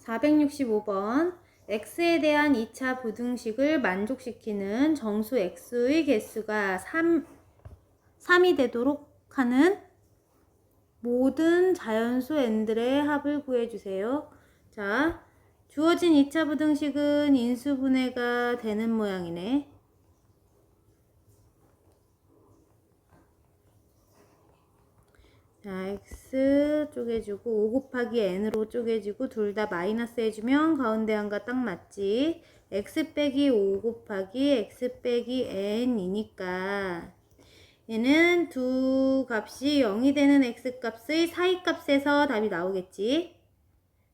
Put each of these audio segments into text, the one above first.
465번 x에 대한 2차 부등식을 만족시키는 정수 x의 개수가 3이 되도록 하는 모든 자연수 n들의 합을 구해주세요. 자, 주어진 2차 부등식은 인수분해가 되는 모양이네. 자, x 쪼개주고 5 곱하기 n으로 쪼개주고 둘 다 마이너스 해주면 가운데 한가 딱 맞지. x 빼기 5 곱하기 x 빼기 n이니까 얘는 두 값이 0이 되는 x 값의 사이 값에서 답이 나오겠지.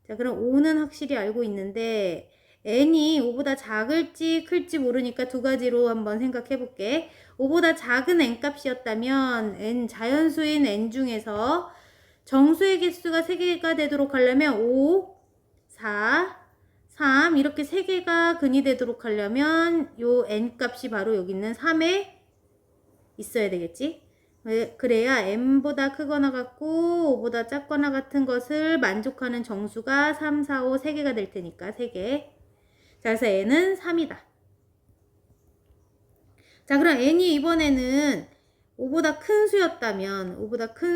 자, 그럼 5는 확실히 알고 있는데 n이 5보다 작을지 클지 모르니까 두 가지로 한번 생각해 볼게. 5보다 작은 n 값이었다면 n 자연수인 n 중에서 정수의 개수가 3개가 되도록 하려면 5, 4, 3 이렇게 3개가 근이 되도록 하려면 요 n 값이 바로 여기 있는 3에 있어야 되겠지. 그래야 n보다 크거나 같고 5보다 작거나 같은 것을 만족하는 정수가 3, 4, 5 3개가 될 테니까 3개. 자, 그래서 n은 3이다. 자, 그럼 n이 이번에는 5보다 큰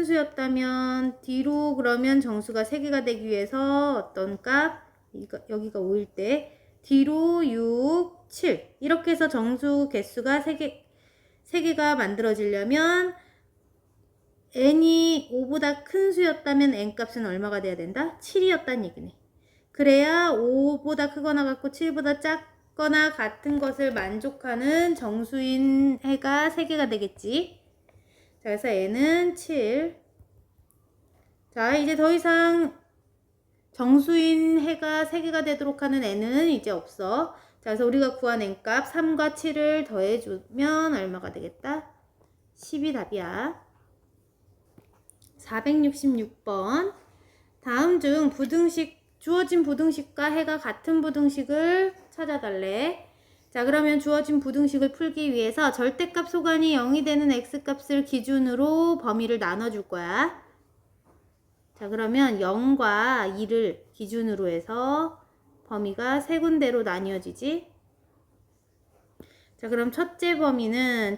수였다면 뒤로 그러면 정수가 3개가 되기 위해서 어떤 값? 여기가 5일 때 뒤로 6, 7 이렇게 해서 정수 개수가 3개가 만들어지려면 n이 5보다 큰 수였다면 n 값은 얼마가 돼야 된다? 7이었다는 얘기네. 그래야 5보다 크거나 같고 7보다 작거나 같은 것을 만족하는 정수인 해가 3개가 되겠지. 자, 그래서 n은 7. 자, 이제 더 이상 정수인 해가 3개가 되도록 하는 n은 이제 없어. 자, 그래서 우리가 구한 n값 3과 7을 더해주면 얼마가 되겠다? 10이 답이야. 466번 다음 중 주어진 부등식과 해가 같은 부등식을 찾아달래. 자, 그러면 주어진 부등식을 풀기 위해서 절대값 소관이 0이 되는 x값을 기준으로 범위를 나눠줄 거야. 자, 그러면 0과 2를 기준으로 해서 범위가 세 군데로 나뉘어지지. 자, 그럼 첫째 범위는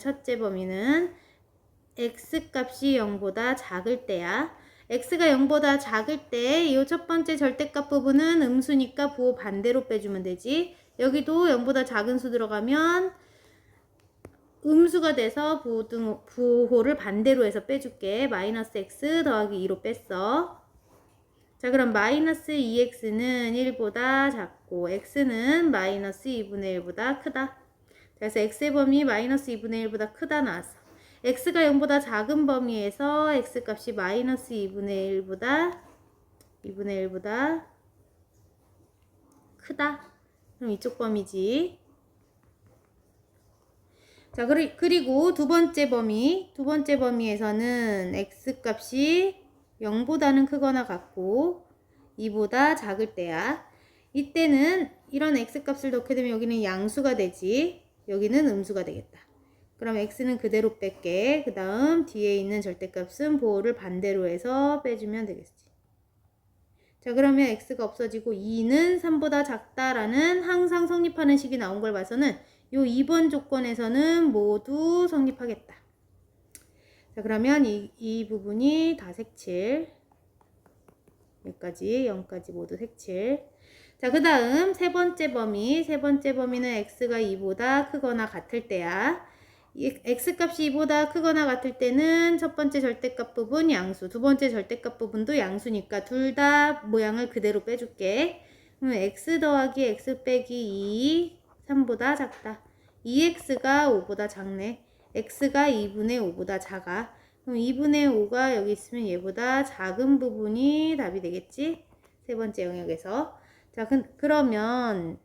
x값이 0보다 작을 때야. x가 0보다 작을 때 이 첫 번째 절대값 부분은 음수니까 부호 반대로 빼주면 되지. 여기도 0보다 작은 수 들어가면 음수가 돼서 부호를 반대로 해서 빼줄게. 마이너스 x 더하기 2로 뺐어. 자, 그럼 마이너스 2x는 1보다 작고 x는 마이너스 2분의 1보다 크다. 그래서 x의 범위 마이너스 2분의 1보다 크다 나왔어. x가 0보다 작은 범위에서 x값이 마이너스 2분의 1보다 크다. 그럼 이쪽 범위지. 자, 그리고 두 번째 범위에서는 x값이 0보다는 크거나 같고 2보다 작을 때야. 이때는 이런 x값을 넣게 되면 여기는 양수가 되지. 여기는 음수가 되겠다. 그럼 x는 그대로 뺄게. 그 다음 뒤에 있는 절대값은 보호를 반대로 해서 빼주면 되겠지. 자, 그러면 x가 없어지고 2는 3보다 작다라는 항상 성립하는 식이 나온 걸 봐서는 요 2번 조건에서는 모두 성립하겠다. 자, 그러면 이 부분이 다 색칠. 여기까지 0까지 모두 색칠. 자, 그 다음 세 번째 범위는 x가 2보다 크거나 같을 때야. x값이 2보다 크거나 같을 때는 첫 번째 절대값 부분 양수, 두 번째 절대값 부분도 양수니까 둘 다 모양을 그대로 빼줄게. 그럼 x 더하기 x 빼기 2, 3보다 작다. 2x가 5보다 작네. x가 2분의 5보다 작아. 그럼 2분의 5가 여기 있으면 얘보다 작은 부분이 답이 되겠지? 세 번째 영역에서. 자, 그러면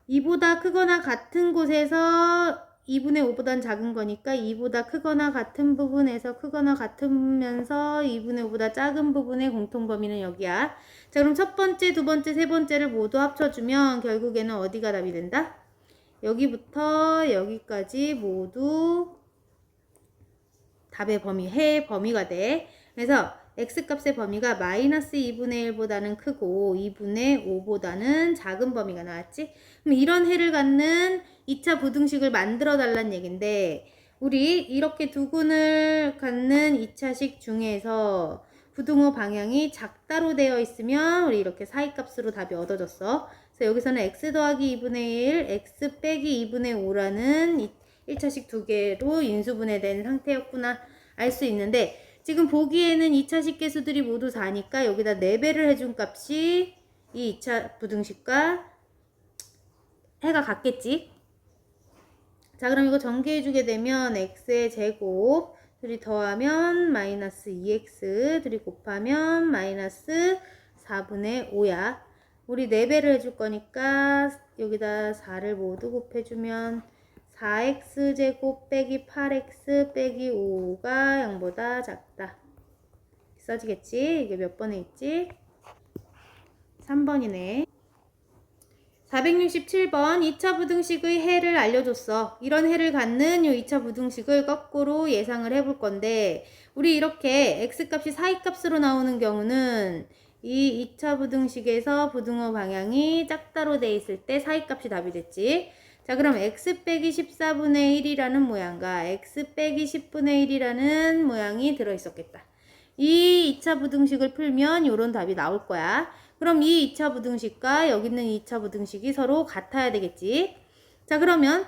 2보다 크거나 같은 곳에서 2분의 5보단 작은 거니까 2보다 크거나 같은 부분에서 크거나 같으면서 2분의 5보다 작은 부분의 공통범위는 여기야. 자, 그럼 첫 번째, 두 번째, 세 번째를 모두 합쳐주면 결국에는 어디가 답이 된다? 여기부터 여기까지 모두 답의 범위가 돼. 그래서 x값의 범위가 마이너스 2분의 1보다는 크고 2분의 5보다는 작은 범위가 나왔지? 그럼 이런 해를 갖는 2차 부등식을 만들어 달란 얘긴데 우리 이렇게 두근을 갖는 2차식 중에서 부등호 방향이 작다로 되어 있으면 우리 이렇게 사이값으로 답이 얻어졌어. 그래서 여기서는 x 더하기 2분의 1, x 빼기 2분의 5라는 1차식 두 개로 인수분해된 상태였구나 알 수 있는데 지금 보기에는 2차식 계수들이 모두 4니까 여기다 4배를 해준 값이 이 2차 부등식과 해가 같겠지. 자, 그럼 이거 전개해주게 되면 x의 제곱 둘이 더하면 마이너스 2x 둘이 곱하면 마이너스 4분의 5야. 우리 4배를 해줄 거니까 여기다 4를 모두 곱해주면 4x 제곱 빼기 8x 빼기 5가 0보다 작다. 써지겠지? 이게 몇 번에 있지? 3번이네. 467번 2차 부등식의 해를 알려줬어. 이런 해를 갖는 이 2차 부등식을 거꾸로 예상을 해볼 건데 우리 이렇게 x값이 사이값으로 나오는 경우는 이 2차 부등식에서 부등호 방향이 작다로 돼 있을 때 사이값이 답이 됐지. 자, 그럼 x 빼기 14분의 1이라는 모양과 x 빼기 10분의 1이라는 모양이 들어있었겠다. 이 2차 부등식을 풀면 이런 답이 나올 거야. 그럼 이 2차 부등식과 여기 있는 2차 부등식이 서로 같아야 되겠지. 자, 그러면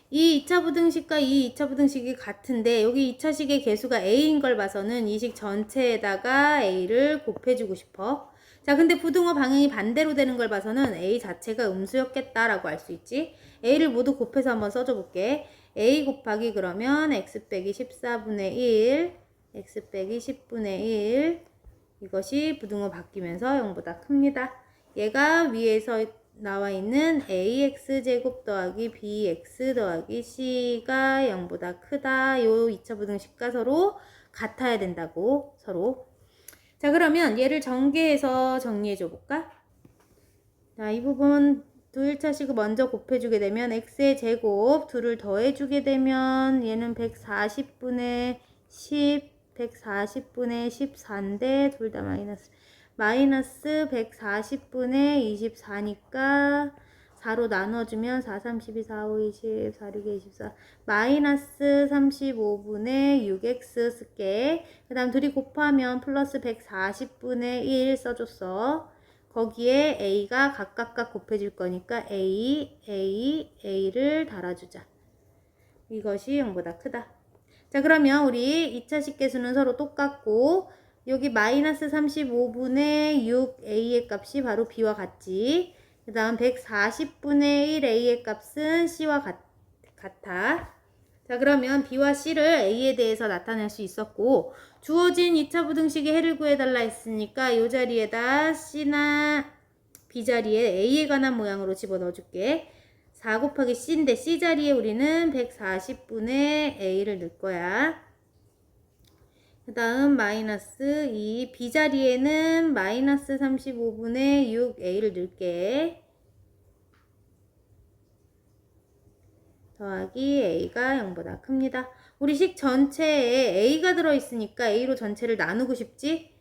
이 2차 부등식과 이 2차 부등식이 같은데 여기 2차식의 개수가 a인 걸 봐서는 이 식 전체에다가 a를 곱해주고 싶어. 자, 근데 부등호 방향이 반대로 되는 걸 봐서는 a 자체가 음수였겠다라고 알 수 있지. a를 모두 곱해서 한번 써줘 볼게. a 곱하기 그러면 x 빼기 14분의 1, x 빼기 10분의 1 이것이 부등호 바뀌면서 0보다 큽니다. 얘가 위에서 나와 있는 ax제곱 더하기 bx 더하기 c가 0보다 크다. 요 2차 부등식과 서로 같아야 된다고 서로. 자, 그러면 얘를 전개해서 정리해 줘 볼까? 자, 이 부분 두 1차식을 먼저 곱해주게 되면 x의 제곱 둘을 더해주게 되면 얘는 140분의 10 140분의 14인데 둘 다 마이너스 140분의 24니까 4로 나눠주면 4, 3, 12, 4, 5, 20, 4, 6, 24 마이너스 35분의 6x 쓸게. 그 다음 둘이 곱하면 플러스 140분의 1 써줬어. 거기에 a가 각각 곱해줄 거니까 a를 달아주자. 이것이 0보다 크다. 자, 그러면 우리 2차식 계수는 서로 똑같고 여기 마이너스 35분의 6a의 값이 바로 b와 같지. 그 다음 140분의 1a의 값은 c와 같아. 자, 그러면 b와 c를 a에 대해서 나타낼 수 있었고 주어진 2차 부등식의 해를 구해달라 했으니까 이 자리에다 c나 b 자리에 a에 관한 모양으로 집어넣어 줄게. 4 곱하기 c인데 c 자리에 우리는 140분의 a를 넣을 거야. 그 다음 마이너스 2 b 자리에는 마이너스 35분의 6a를 넣을게. 더하기 a가 0보다 큽니다. 우리 식 전체에 a가 들어있으니까 a로 전체를 나누고 싶지?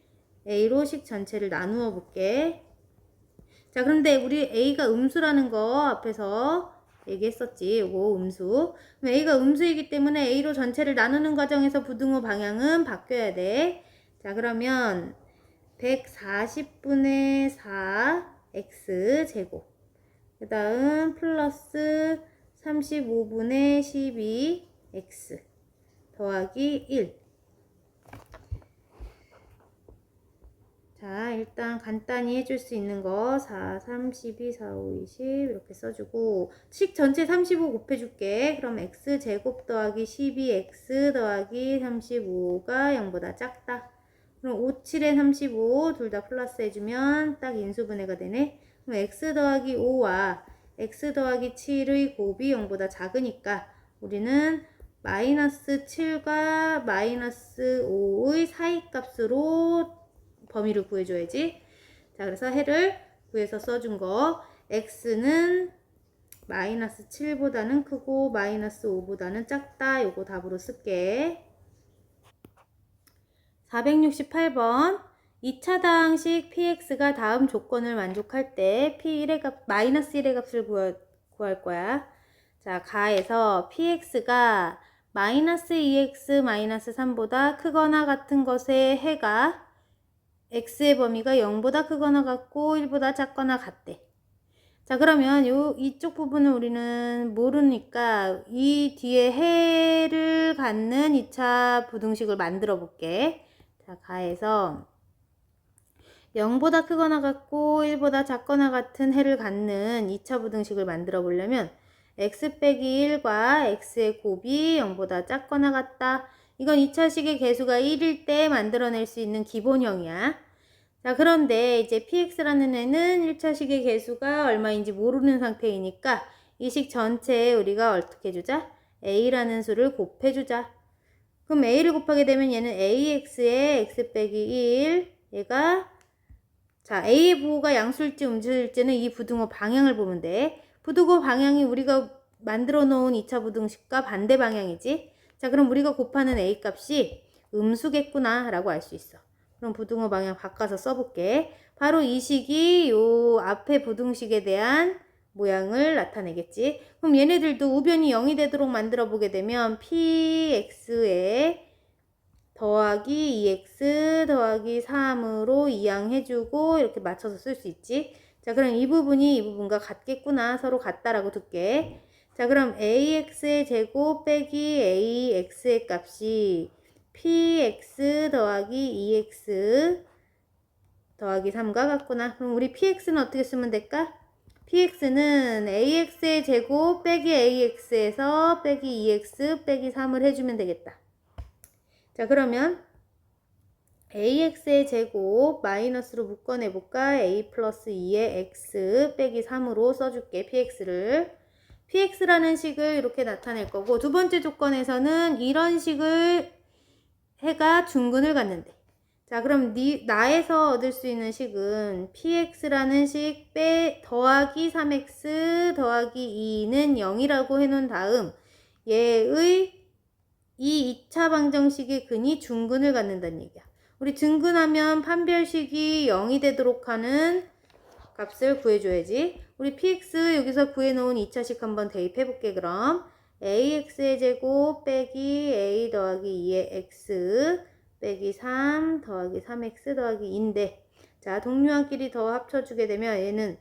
a로 식 전체를 나누어 볼게. 자, 그런데 우리 a가 음수라는 거 앞에서 얘기했었지. 요거 음수. 그럼 a가 음수이기 때문에 a로 전체를 나누는 과정에서 부등호 방향은 바뀌어야 돼. 자, 그러면 140분의 4 x 제곱. 그 다음 플러스 35분의 12 x 더하기 1. 자, 일단 간단히 해줄 수 있는 거 4, 32, 4, 5, 20 이렇게 써주고 식 전체 35 곱해줄게. 그럼 x제곱 더하기 12x 더하기 35가 0보다 작다. 그럼 5, 7에 35 둘 다 플러스 해주면 딱 인수분해가 되네. 그럼 x 더하기 5와 x 더하기 7의 곱이 0보다 작으니까 우리는 마이너스 7과 마이너스 5의 사이값으로 범위를 구해줘야지. 자, 그래서 해를 구해서 써준 거 x는 마이너스 7보다는 크고 마이너스 5보다는 작다. 요거 답으로 쓸게. 468번 2차당식 px가 다음 조건을 만족할 때 p1의 값, 마이너스 1의 값을 구할 거야. 자, 가에서 px가 마이너스 2x 마이너스 3보다 크거나 같은 것의 해가 x의 범위가 0보다 크거나 같고 1보다 작거나 같대. 자, 그러면 이쪽 부분은 우리는 모르니까 이 뒤에 해를 갖는 2차 부등식을 만들어 볼게. 자, 가에서 0보다 크거나 같고 1보다 작거나 같은 해를 갖는 2차 부등식을 만들어 보려면 x 빼기 1과 x의 곱이 0보다 작거나 같다. 이건 2차식의 개수가 1일 때 만들어낼 수 있는 기본형이야. 자, 그런데 이제 px라는 애는 1차식의 개수가 얼마인지 모르는 상태이니까 이 식 전체에 우리가 어떻게 해주자? a라는 수를 곱해주자. 그럼 a를 곱하게 되면 얘는 ax에 x 빼기 1, 얘가 자, a의 부호가 양수일지 음수일지는 이 부등호 방향을 보면 돼. 부등호 방향이 우리가 만들어 놓은 2차 부등식과 반대 방향이지. 자, 그럼 우리가 곱하는 a 값이 음수겠구나 라고 알 수 있어. 그럼 부등호 방향 바꿔서 써볼게. 바로 이 식이 요 앞에 부등식에 대한 모양을 나타내겠지. 그럼 얘네들도 우변이 0이 되도록 만들어 보게 되면 px에 더하기 2x 더하기 3으로 이항해주고 이렇게 맞춰서 쓸 수 있지. 자, 그럼 이 부분이 이 부분과 같겠구나. 서로 같다라고 둘게. 자, 그럼 ax의 제곱 빼기 ax의 값이 px 더하기 2x 더하기 3과 같구나. 그럼 우리 px는 어떻게 쓰면 될까? px는 ax의 제곱 빼기 ax에서 빼기 2x 빼기 3을 해주면 되겠다. 자, 그러면 ax의 제곱 마이너스로 묶어내볼까? a 플러스 2의 x 빼기 3으로 써줄게. px를. px라는 식을 이렇게 나타낼 거고, 두 번째 조건에서는 이런 식을 해가 중근을 갖는데. 자, 그럼 나에서 얻을 수 있는 식은 px라는 식 더하기 3x 더하기 2는 0이라고 해놓은 다음 얘의 이 2차 방정식의 근이 중근을 갖는다는 얘기야. 우리 증근하면 판별식이 0이 되도록 하는 값을 구해줘야지. 우리 px 여기서 구해놓은 2차식 한번 대입해볼게. 그럼 ax의 제곱 빼기 a 더하기 2의 x 빼기 3 더하기 3x 더하기 2인데, 자, 동류한끼리 더 합쳐주게 되면 얘는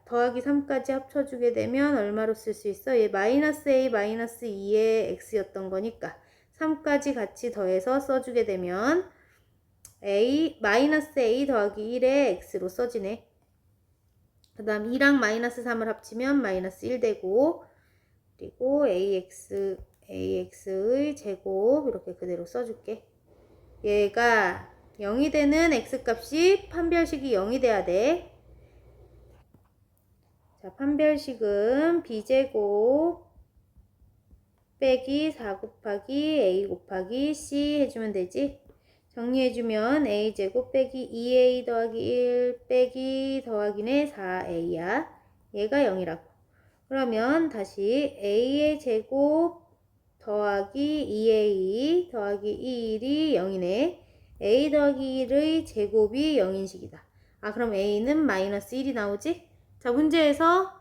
더하기 3까지 합쳐주게 되면 얼마로 쓸 수 있어? 얘 마이너스 a 마이너스 2의 x였던 거니까 3까지 같이 더해서 써주게 되면 마이너스 a 더하기 1의 x로 써지네. 그 다음 2랑 마이너스 3을 합치면 마이너스 1 되고, 그리고 ax의 제곱 이렇게 그대로 써줄게. 얘가 0이 되는 x값이 판별식이 0이 돼야 돼. 자, 판별식은 b제곱 빼기 4 곱하기 a 곱하기 c 해주면 되지. 정리해주면 a제곱 빼기 2a 더하기 1 빼기 더하기네 4a야. 얘가 0이라고. 그러면 다시 a의 제곱 더하기 2a 더하기 1이 0이네. a 더하기 1의 제곱이 0인 식이다. 아, 그럼 a는 마이너스 1이 나오지? 자, 문제에서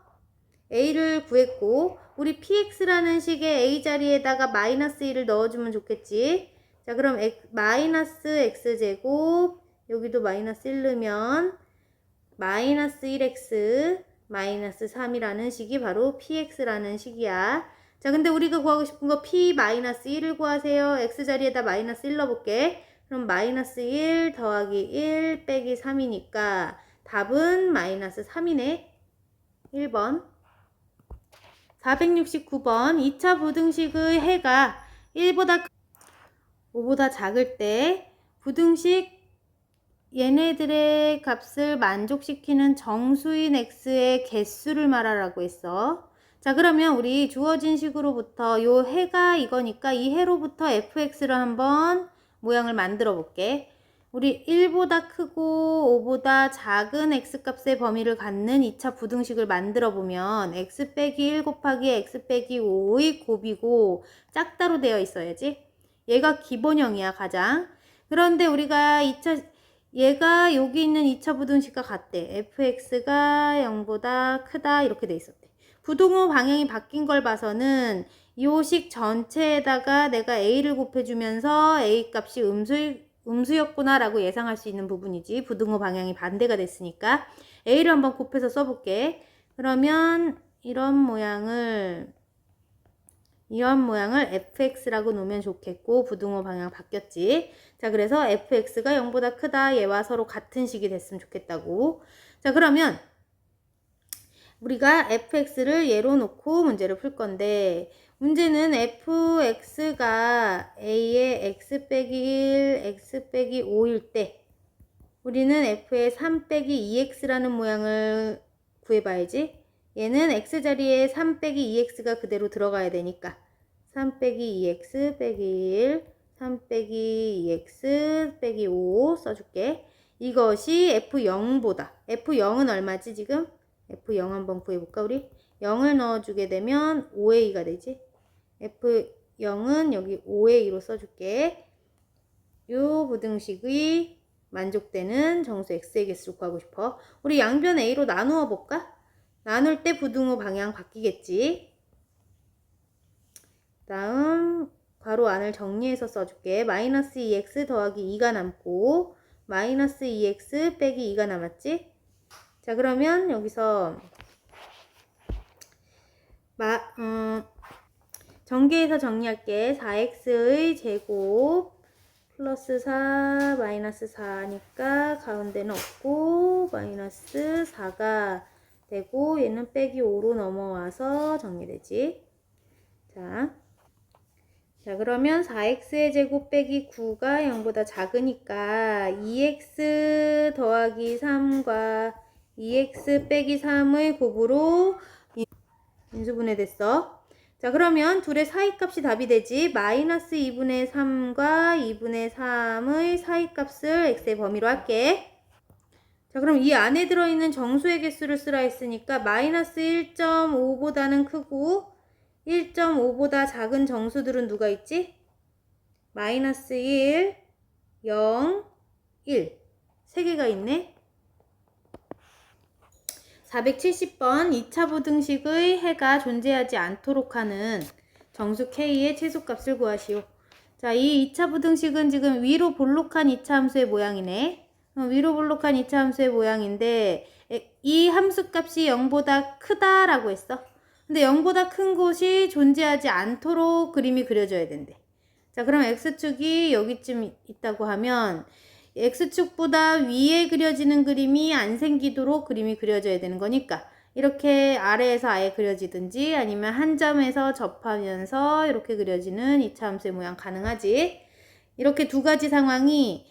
a를 구했고 우리 px라는 식의 a 자리에다가 마이너스 1을 넣어주면 좋겠지. 자, 그럼 마이너스 x제곱 여기도 마이너스 1 넣으면 마이너스 1x 마이너스 3이라는 식이 바로 px라는 식이야. 자, 근데 우리가 구하고 싶은 거 p 마이너스 1을 구하세요. x 자리에다 마이너스 1 넣어볼게. 그럼 마이너스 1 더하기 1 빼기 3이니까 답은 마이너스 3이네. 1번. 469번 2차 부등식의 해가 1보다 5보다 작을 때 부등식 얘네들의 값을 만족시키는 정수인 x의 개수를 말하라고 했어. 자, 그러면 우리 주어진 식으로부터 요 해가 이거니까 이 해로부터 fx를 한번 모양을 만들어 볼게. 우리 1보다 크고 5보다 작은 x값의 범위를 갖는 2차 부등식을 만들어 보면 x 빼기 1 곱하기 x 빼기 5의 곱이고 짝다로 되어 있어야지. 얘가 기본형이야, 가장. 그런데 우리가 얘가 여기 있는 2차 부등식과 같대. fx가 0보다 크다 이렇게 돼 있었대. 부등호 방향이 바뀐 걸 봐서는 이 식 전체에다가 내가 a를 곱해주면서 a 값이 음수였구나 라고 예상할 수 있는 부분이지. 부등호 방향이 반대가 됐으니까 a를 한번 곱해서 써볼게. 그러면 이런 모양을 fx라고 놓으면 좋겠고, 부등호 방향 바뀌었지. 자, 그래서 fx가 0보다 크다, 얘와 서로 같은 식이 됐으면 좋겠다고. 자, 그러면 우리가 fx를 얘로 놓고 문제를 풀 건데, 문제는 fx가 a의 x 빼기 1, x 빼기 5일 때 우리는 f의 3 빼기 2x라는 모양을 구해봐야지. 얘는 x자리에 3 빼기 2x가 그대로 들어가야 되니까 3 빼기 2x 빼기 1, 3 빼기 2x 빼기 5 써줄게. 이것이 f0보다, f0은 얼마지 지금? f0 한번 구해볼까 우리? 0을 넣어주게 되면 5의 2가 되지. f0은 여기 5의 2로 써줄게. 요 부등식의 만족되는 정수 x의 개수를 구하고 싶어. 우리 양변 a로 나누어 볼까? 나눌 때 부등호 방향 바뀌겠지. 다음 괄호 안을 정리해서 써줄게. 마이너스 2x 더하기 2가 남고 마이너스 2x 빼기 2가 남았지? 자, 그러면 여기서 전개해서 정리할게. 4x의 제곱 플러스 4 마이너스 4니까 가운데는 없고 마이너스 4가 되고 얘는 빼기 5로 넘어와서 정리되지. 자, 그러면 4x의 제곱 빼기 9가 0보다 작으니까 2x 더하기 3과 2x 빼기 3의 곱으로 인수분해 됐어. 자, 그러면 둘의 사이값이 답이 되지. 마이너스 2분의 3과 2분의 3의 사이값을 x의 범위로 할게. 자, 그럼 이 안에 들어있는 정수의 개수를 쓰라 했으니까 마이너스 1.5보다는 크고 1.5보다 작은 정수들은 누가 있지? 마이너스 1, 0, 1. 3개가 있네. 470번 2차 부등식의 해가 존재하지 않도록 하는 정수 k의 최소값을 구하시오. 자, 이 2차 부등식은 지금 위로 볼록한 2차 함수의 모양이네. 위로 볼록한 2차 함수의 모양인데 이 함수값이 0보다 크다라고 했어. 근데 0보다 큰 곳이 존재하지 않도록 그림이 그려져야 된대. 자, 그럼 x축이 여기쯤 있다고 하면 x축보다 위에 그려지는 그림이 안 생기도록 그림이 그려져야 되는 거니까 이렇게 아래에서 아예 그려지든지 아니면 한 점에서 접하면서 이렇게 그려지는 2차 함수의 모양 가능하지. 이렇게 두 가지 상황이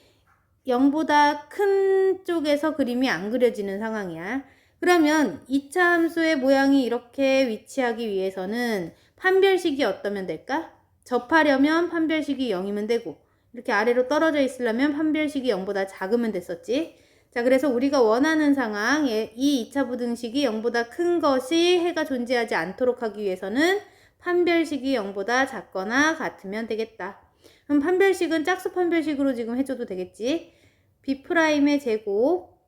0보다 큰 쪽에서 그림이 안 그려지는 상황이야. 그러면 2차 함수의 모양이 이렇게 위치하기 위해서는 판별식이 어떠면 될까? 접하려면 판별식이 0이면 되고 이렇게 아래로 떨어져 있으려면 판별식이 0보다 작으면 됐었지. 자, 그래서 우리가 원하는 상황, 이 2차 부등식이 0보다 큰 것이 해가 존재하지 않도록 하기 위해서는 판별식이 0보다 작거나 같으면 되겠다. 그럼 판별식은 짝수 판별식으로 지금 해줘도 되겠지. B'의 제곱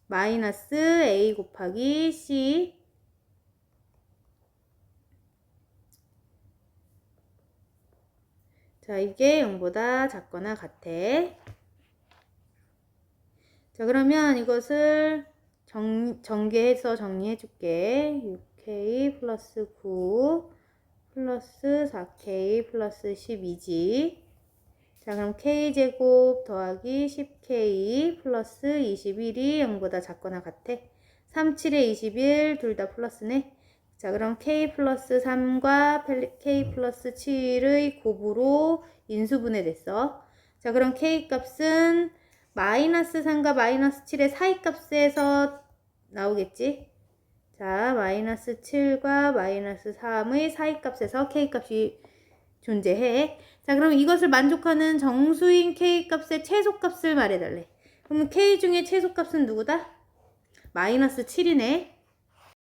마이너스 A 곱하기 C 자, 이게 0보다 작거나 같아. 자, 그러면 이것을 전개해서 정리해 줄게. 6k 플러스 9 플러스 4k 플러스 12지. 자, 그럼 k제곱 더하기 10k 플러스 21이 0보다 작거나 같아. 3, 7에 21 둘 다 플러스네. 자, 그럼 k 플러스 3과 k 플러스 7의 곱으로 인수분해 됐어. 자, 그럼 k 값은 마이너스 3과 마이너스 7의 사이값에서 나오겠지. 자, 마이너스 7과 마이너스 3의 사이값에서 k 값이 존재해. 자, 그럼 이것을 만족하는 정수인 k 값의 최소값을 말해달래. 그럼 k 중에 최소값은 누구다? 마이너스 7이네.